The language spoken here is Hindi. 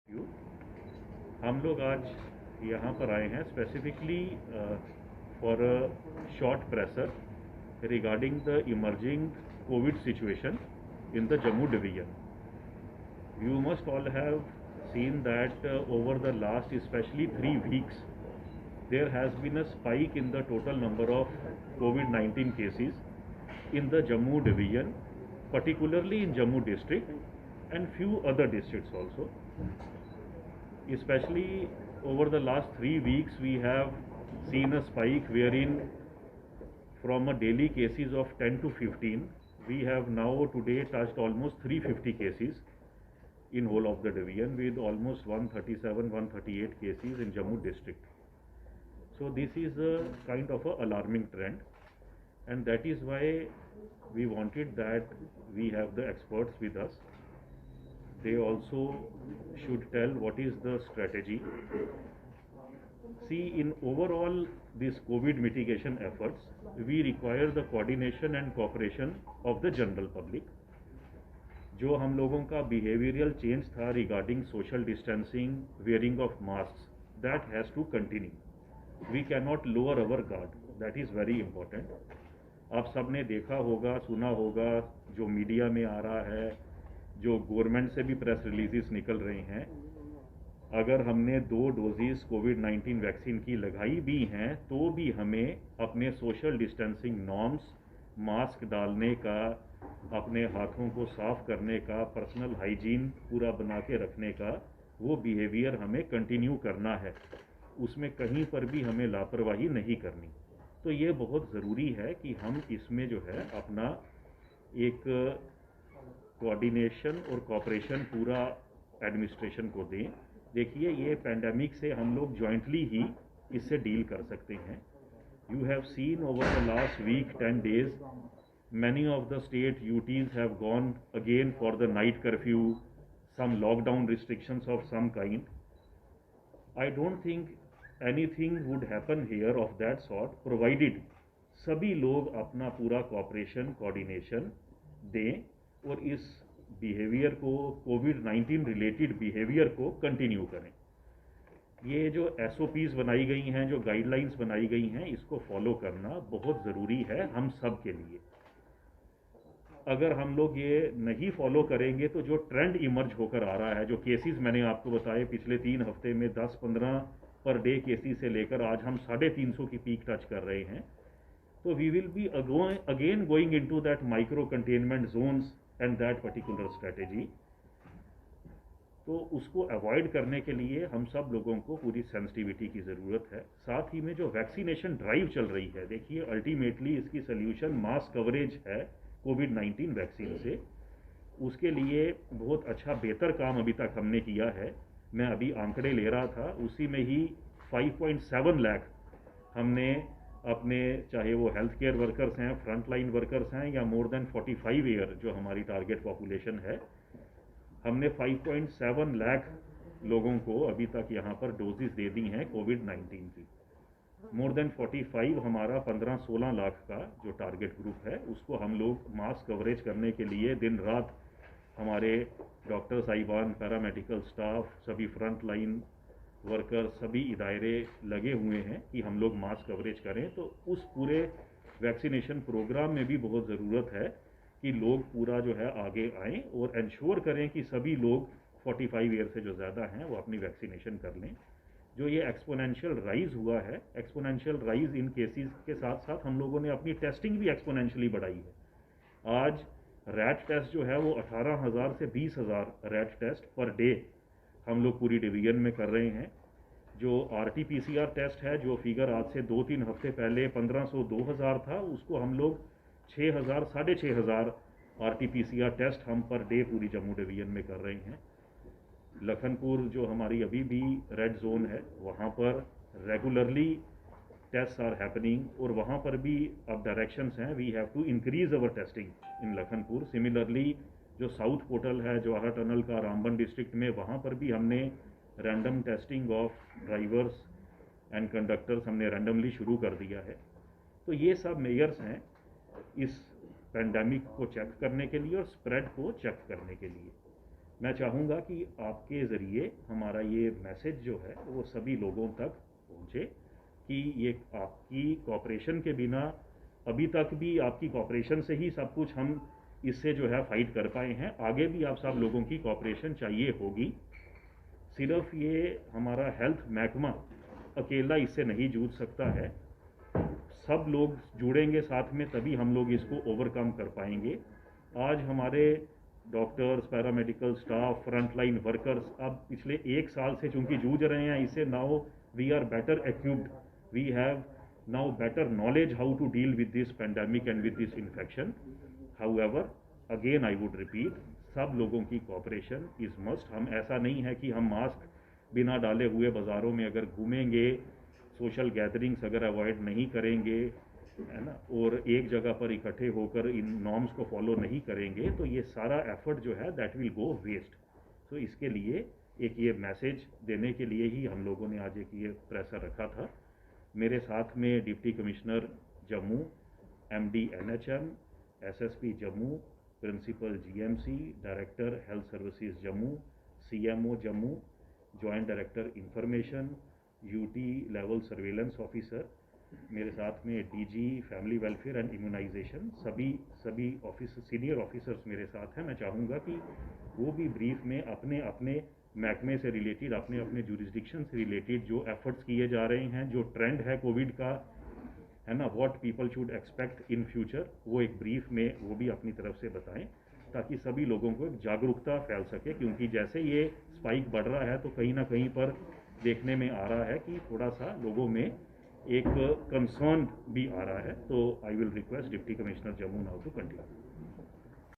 यू हम लोग आज यहाँ पर आए हैं specifically for a short pressure regarding the emerging Covid situation in the Jammu division. You must all have seen that over the last especially 3 weeks there has been a spike in the total number of COVID-19 cases in the Jammu division, particularly in Jammu district and few other districts also. Especially over the last 3 weeks we have seen a spike wherein from a daily cases of 10 to 15 we have now today touched almost 350 cases in whole of the division, with almost 137 138 cases in Jammu district. So this is a kind of a alarming trend, and that is why we wanted that we have the experts with us. They also should tell what is the strategy. See, in overall this COVID mitigation efforts, we require the coordination and cooperation of the general public. जो हम लोगों का बिहेवियरल चेंज था regarding social distancing, wearing of mask, that has to continue. We can not lower our guard, that is very important. आप सब ने देखा होगा, सुना होगा, जो मीडिया में आ रहा है, जो गवर्नमेंट से भी प्रेस रिलीजेस निकल रहे हैं. अगर हमने 2 डोजेस कोविड-19 वैक्सीन की लगाई भी हैं तो भी हमें अपने सोशल डिस्टेंसिंग नॉर्म्स, मास्क डालने का, अपने हाथों को साफ करने का, पर्सनल हाइजीन पूरा बना के रखने का, वो बिहेवियर हमें कंटिन्यू करना है. उसमें कहीं पर भी हमें लापरवाही नहीं करनी. तो ये बहुत ज़रूरी है कि हम इसमें जो है अपना एक कोऑर्डिनेशन और कोऑपरेशन पूरा एडमिनिस्ट्रेशन को दें. देखिए, ये पैंडेमिक से हम लोग जॉइंटली ही इससे डील कर सकते हैं. You have seen over the last week 10 days many of the state UTs have gone again for the night curfew, some lockdown restrictions of some kind. I don't think anything would happen here of that sort, provided सभी लोग अपना पूरा कॉपरेशन कोऑर्डिनेशन दें और इस बिहेवियर को, कोविड-19 रिलेटेड बिहेवियर को कंटिन्यू करें. ये जो SOPs बनाई गई हैं, जो गाइडलाइंस बनाई गई हैं, इसको फॉलो करना बहुत ज़रूरी है हम सब के लिए. अगर हम लोग ये नहीं फॉलो करेंगे तो जो ट्रेंड इमर्ज होकर आ रहा है, जो केसेस मैंने आपको बताए पिछले 3 हफ्ते में 10-15 पर डे केसेस से लेकर आज हम 350 की पीक टच कर रहे हैं, तो we will be again going into that micro containment zones and that particular strategy. तो उसको अवॉइड करने के लिए हम सब लोगों को पूरी सेंसिटिविटी की ज़रूरत है. साथ ही में जो वैक्सीनेशन ड्राइव चल रही है, देखिए अल्टीमेटली इसकी सोल्यूशन मास कवरेज है कोविड-19 वैक्सीन से. उसके लिए बहुत अच्छा बेहतर काम अभी तक हमने किया है. मैं अभी आंकड़े ले रहा था, उसी में ही 5.7 लाख हमने अपने, चाहे वो हेल्थ केयर वर्कर्स हैं, फ्रंट लाइन वर्कर्स हैं, या मोर देन 45 ईयर जो हमारी टारगेट पॉपुलेशन है, हमने 5.7 लाख लोगों को अभी तक यहाँ पर डोजेस दे दी हैं कोविड-19 की. मोर देन 45 हमारा 15-16 लाख का जो टारगेट ग्रुप है, उसको हम लोग मास कवरेज करने के लिए दिन रात हमारे डॉक्टर साहिबान, पैरामेडिकल स्टाफ, सभी फ्रंट लाइन वर्कर, सभी इदारे लगे हुए हैं कि हम लोग मास कवरेज करें. तो उस पूरे वैक्सीनेशन प्रोग्राम में भी बहुत ज़रूरत है कि लोग पूरा जो है आगे आएँ और इंश्योर करें कि सभी लोग 45 ईयर से जो ज़्यादा हैं वो अपनी वैक्सीनेशन कर लें. जो ये एक्सपोनेंशियल राइज हुआ है, एक्सपोनेंशियल राइज इन केसेस के साथ साथ हम लोगों ने अपनी टेस्टिंग भी एक्सपोनेंशियली बढ़ाई है. आज रैट टेस्ट जो है वो 18,000 से 20,000 रैट टेस्ट पर डे हम लोग पूरी डिवीजन में कर रहे हैं. जो RT-PCR टेस्ट है, जो फिगर आज से 2-3 हफ्ते पहले 1500-2000 था, उसको हम लोग 6,000 6,500 RT-PCR टेस्ट हम पर डे पूरी जम्मू डिवीजन में कर रहे हैं. लखनपुर जो हमारी अभी भी रेड जोन है, वहाँ पर रेगुलरली टेस्ट आर हैपनिंग, और वहाँ पर भी अब डायरेक्शंस हैं, we have to increase our testing in Lakhanpur. Similarly जो साउथ पोर्टल है जवाहर टनल का रामबन डिस्ट्रिक्ट में, वहाँ पर भी हमने random testing of drivers and conductors हमने रैंडमली शुरू कर दिया है. तो ये सब मेजर्स हैं इस पेंडेमिक को चेक करने के लिए और स्प्रेड को चेक करने के लिए. मैं चाहूँगा कि आपके ज़रिए हमारा ये मैसेज जो है वो सभी लोगों तक पहुँचे कि ये आपकी कोऑपरेशन के बिना, अभी तक भी आपकी कोऑपरेशन से ही सब कुछ हम इससे जो है फाइट कर पाए हैं, आगे भी आप सब लोगों की कोऑपरेशन चाहिए होगी। सिर्फ ये हमारा हेल्थ महकमा अकेला इससे नहीं जूझ सकता है, सब लोग जुड़ेंगे साथ में तभी हम लोग इसको ओवरकम कर पाएंगे। आज हमारे doctors, paramedical staff, frontline workers अब पिछले एक साल से चूंकि जूझ रहे हैं इससे, now we are better equipped, we have now better knowledge how to deal with this pandemic and with this infection. However again I would repeat, सब लोगों की कोऑपरेशन इज मस्ट। हम ऐसा नहीं है कि हम मास्क बिना डाले हुए बाज़ारों में अगर घूमेंगे, सोशल गैदरिंग्स अगर अवॉइड नहीं करेंगे, है ना, और एक जगह पर इकट्ठे होकर इन नॉर्म्स को फॉलो नहीं करेंगे, तो ये सारा एफर्ट जो है दैट विल गो वेस्ट। तो इसके लिए एक ये मैसेज देने के लिए ही हम लोगों ने आज एक ये प्रेसर रखा था। मेरे साथ में deputy commissioner Jammu, MD NHM, SSP Jammu, principal GMC, director health services Jammu, CMO Jammu, joint director information, UT level surveillance officer, मेरे साथ में DG family welfare and immunisation, सभी ऑफिस सीनियर ऑफिसर्स मेरे साथ हैं। मैं चाहूँगा कि वो भी ब्रीफ में अपने अपने महकमे से रिलेटेड, अपने अपने जुरिस्डिक्शन से रिलेटेड जो एफर्ट्स किए जा रहे हैं, जो ट्रेंड है कोविड का, है ना, what people should expect in future, वो एक ब्रीफ में वो भी अपनी तरफ से बताएं ताकि सभी लोगों को एक जागरूकता फैल सके। क्योंकि जैसे ये स्पाइक बढ़ रहा है तो कहीं ना कहीं पर देखने में आ रहा है कि थोड़ा सा लोगों में एक कंसर्न भी आ रहा है। तो I will request deputy commissioner Jammu now to continue.